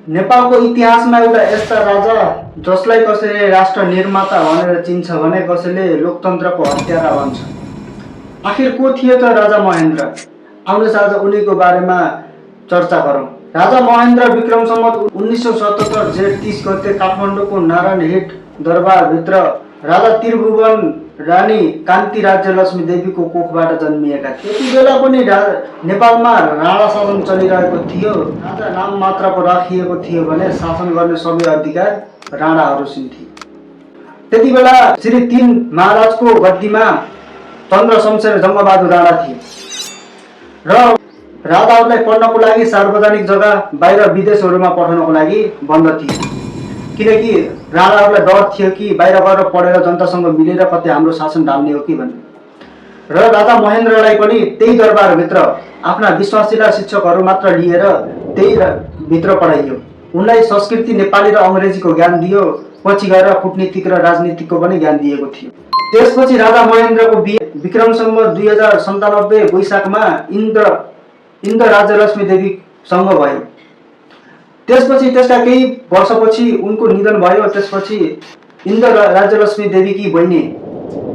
नेपालको इतिहासमा एउटा यस्ता राजा जसलाई कसैले राष्ट्र निर्माता भनेर चिन्छ भने कसैले लोकतन्त्रको हत्यारा भन्छ। आखिर को थियो त राजा महेन्द्र? आउनुहोस् आज उनीको बारेमा चर्चा गरौँ। राजा महेन्द्र विक्रम सम्वत 1977 जेठ 30 गते काठमाडौँको नारायण हिट दरबारभित्र राजा त्रिभुवन रानी कान्ति राज्यलक्ष्मी देवीको कोखबाट जन्मिएका थिए। त्यति बेला पनि नेपालमा राणा शासन चलिरहेको थियो। राजा नाम मात्रको राखिएको थियो भने शासन गर्ने सबै अधिकार राणाहरूसित थिए। त्यति बेला श्री 3 महाराजको गद्दीमा चन्द्र शमशेर जङ्गबहादुर राणा थिए र राजाहरूलाई पढ्नको लागि सार्वजनिक जग्गा बाहिर विदेशहरूमा पठाउनको लागि बन्द थियो, किनकि राणाहरूलाई डर थियो कि बाहिर गएर पढेर जनतासँग मिलेर कतै हाम्रो शासन ढाल्ने हो कि भन्ने। र राजा महेन्द्रलाई पनि त्यही दरबारभित्र आफ्ना विश्वासिला शिक्षकहरू मात्र लिएर त्यही भित्र पढाइयो। उनलाई संस्कृति नेपाली र अङ्ग्रेजीको ज्ञान दियो। पछि गएर कूटनीतिक र राजनीतिको पनि ज्ञान दिएको थियो। त्यसपछि राजा महेन्द्रको बिहे विक्रम सम्वत 2097 वैशाखमा इन्द्र राज्यलक्ष्मी देवीसँग भयो। त्यसपछि त्यसका केही वर्षपछि उनको निधन भयो। त्यसपछि इन्द्र राज्यलक्ष्मी देवीकी बहिनी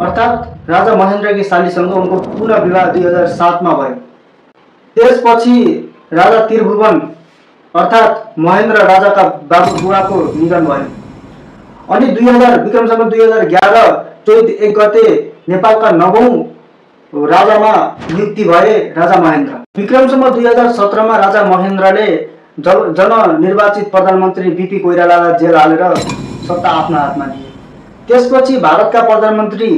अर्थात् राजा महेन्द्रकी सालीसँग उनको पुनः विवाह 2007 मा भयो। त्यसपछि राजा त्रिभुवन अर्थात् महेन्द्र राजाका बाबु बुवाको निधन भयो। अनि विक्रम सम्वत 2011 चैत 1 गते नेपालका 9औं राजामा नियुक्ति भए राजा महेन्द्र। विक्रम सम्वत 2017 मा राजा महेन्द्रले जननिर्वाचित प्रधानमन्त्री बीपी कोइरालालाई जेल हालेर सत्ता आफ्नो हातमा लिए। त्यसपछि भारतका प्रधानमन्त्री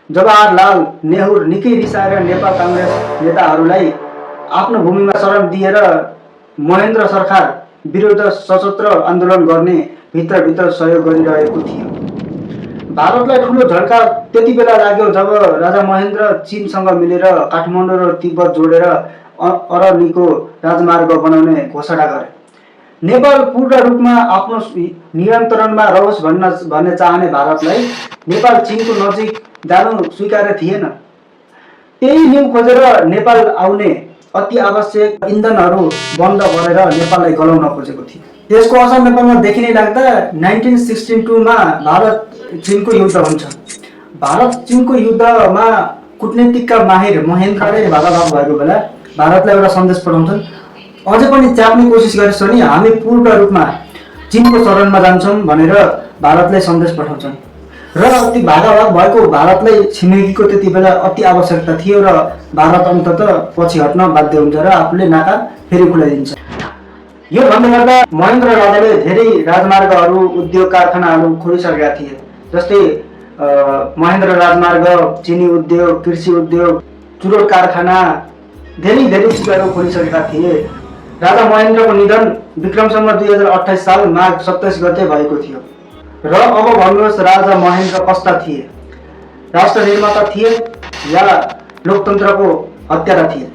जवाहरलाल नेहरू निकै रिसाएर नेपाल काङ्ग्रेस नेताहरूलाई आफ्नो भूमिमा शरण दिएर महेन्द्र सरकार विरुद्ध सशस्त्र आन्दोलन गर्ने भित्रभित्र सहयोग गरिरहेको थियो। भारतलाई ठुलो झड्का त्यति बेला लाग्यो जब राजा महेन्द्र चीनसँग मिलेर काठमाडौँ र तिब्बत जोडेर अरनिको राजमार्ग बनाउने घोषणा गरे। नेपाल पूर्ण रूपमा आफ्नो नियन्त्रणमा रहोस् भन्ने चाहने भारतलाई नेपाल चीनको नजिक जानु स्वीकार्य थिएन। त्यही न्यू खोजेर नेपाल आउने अति आवश्यक इन्धनहरू बन्द गरेर नेपाललाई गलाउन खोजेको थियो। त्यसको असर नेपालमा देखिने लाग्दा 1962 मा भारत चीनको युद्ध हुन्छ। भारत चीनको युद्धमा कूटनीतिकका माहिर महेन्द्रले भागाभाग भएको बेला भारतलाई एउटा सन्देश पठाउँछन्, अझै पनि च्याप्ने कोसिस गरेछ भने हामी पूर्ण रूपमा चीनको शरणमा जान्छौँ भनेर भारतलाई सन्देश पठाउँछन्। र अति भागाभाग भएको भारतलाई छिमेकीको त्यति बेला अति आवश्यकता थियो र भारत अन्ततः पछि हट्न बाध्य हुन्छ र आफूले नाका फेरि खुलाइदिन्छ। यो भन्दै गर्दा महेन्द्र राजाले धेरै राजमार्गहरू उद्योग कारखानाहरू खोलिसकेका थिए। जस्तै महेन्द्र राजमार्ग, चिनी उद्योग, कृषि उद्योग, चुरोट कारखाना, धेरै चिजहरू खोलिसकेका थिए। राजा महेन्द्रको निधन विक्रम सम्वत 2028 साल माघ 27 गते भएको थियो। र अब भन्नुहोस् राजा महेन्द्र कस्ता थिए? राष्ट्र निर्माता थिए या लोकतन्त्रको हत्यारा थिए?